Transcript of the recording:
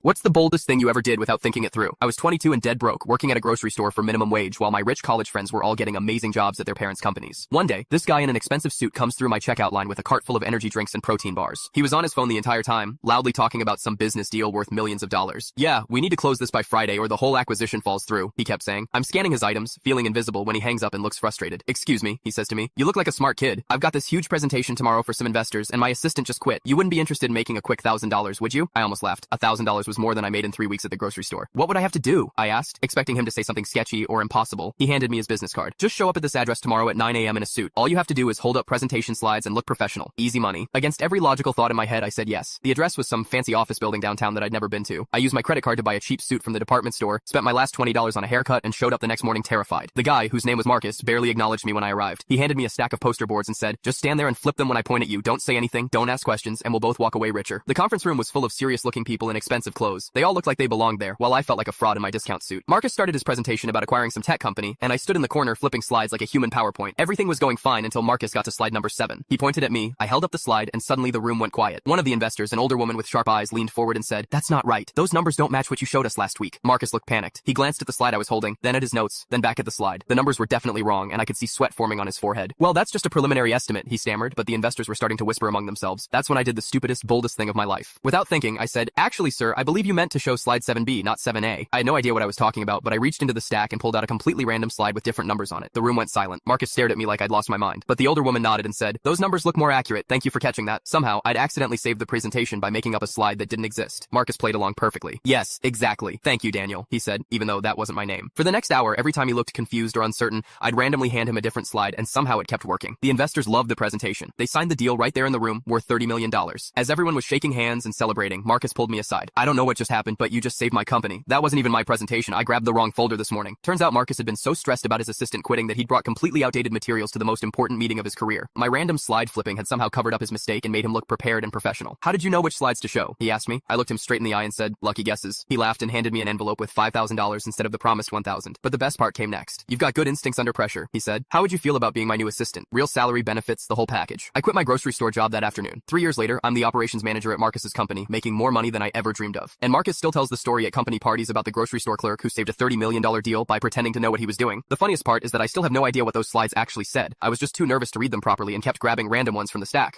What's the boldest thing you ever did without thinking it through? I was 22 and dead broke, working at a grocery store for minimum wage while my rich college friends were all getting amazing jobs at their parents' companies. One day, this guy in an expensive suit comes through my checkout line with a cart full of energy drinks and protein bars. He was on his phone the entire time, loudly talking about some business deal worth millions of dollars. Yeah, we need to close this by Friday or the whole acquisition falls through, he kept saying. I'm scanning his items, feeling invisible when he hangs up and looks frustrated. Excuse me, he says to me. You look like a smart kid. I've got this huge presentation tomorrow for some investors and my assistant just quit. You wouldn't be interested in making a quick $1,000, would you? I almost laughed. $1,000 was more than I made in 3 weeks at the grocery store. What would I have to do? I asked, expecting him to say something sketchy or impossible. He handed me his business card. Just show up at this address tomorrow at 9 a.m. in a suit. All you have to do is hold up presentation slides and look professional. Easy money. Against every logical thought in my head, I said yes. The address was some fancy office building downtown that I'd never been to. I used my credit card to buy a cheap suit from the department store, spent my last $20 on a haircut, and showed up the next morning terrified. The guy, whose name was Marcus, barely acknowledged me when I arrived. He handed me a stack of poster boards and said, just stand there and flip them when I point at you. Don't say anything, don't ask questions, and we'll both walk away richer. The conference room was full of serious-looking people in expensive clothes. They all looked like they belonged there, while I felt like a fraud in my discount suit. Marcus started his presentation about acquiring some tech company, and I stood in the corner flipping slides like a human PowerPoint. Everything was going fine until Marcus got to slide number 7. He pointed at me, I held up the slide, and suddenly the room went quiet. One of the investors, an older woman with sharp eyes, leaned forward and said, "That's not right. Those numbers don't match what you showed us last week." Marcus looked panicked. He glanced at the slide I was holding, then at his notes, then back at the slide. The numbers were definitely wrong, and I could see sweat forming on his forehead. "Well, that's just a preliminary estimate," he stammered, but the investors were starting to whisper among themselves. That's when I did the stupidest, boldest thing of my life. Without thinking, I said, "Actually, sir, I believe you meant to show slide 7B, not 7A. I had no idea what I was talking about, but I reached into the stack and pulled out a completely random slide with different numbers on it. The room went silent. Marcus stared at me like I'd lost my mind. But the older woman nodded and said, "Those numbers look more accurate. Thank you for catching that." Somehow, I'd accidentally saved the presentation by making up a slide that didn't exist. Marcus played along perfectly. "Yes, exactly. Thank you, Daniel," he said, even though that wasn't my name. For the next hour, every time he looked confused or uncertain, I'd randomly hand him a different slide, and somehow it kept working. The investors loved the presentation. They signed the deal right there in the room, worth $30 million. As everyone was shaking hands and celebrating, Marcus pulled me aside. "I don't know what just happened, but you just saved my company. That wasn't even my presentation. I grabbed the wrong folder this morning." Turns out Marcus had been so stressed about his assistant quitting that he'd brought completely outdated materials to the most important meeting of his career. My random slide flipping had somehow covered up his mistake and made him look prepared and professional. "How did you know which slides to show?" he asked me. I looked him straight in the eye and said, "Lucky guesses." He laughed and handed me an envelope with $5,000 instead of the promised $1,000. But the best part came next. "You've got good instincts under pressure," he said. "How would you feel about being my new assistant? Real salary, benefits, the whole package." I quit my grocery store job that afternoon. 3 years later, I'm the operations manager at Marcus's company, making more money than I ever dreamed of. And Marcus still tells the story at company parties about the grocery store clerk who saved a $30 million deal by pretending to know what he was doing. The funniest part is that I still have no idea what those slides actually said. I was just too nervous to read them properly and kept grabbing random ones from the stack.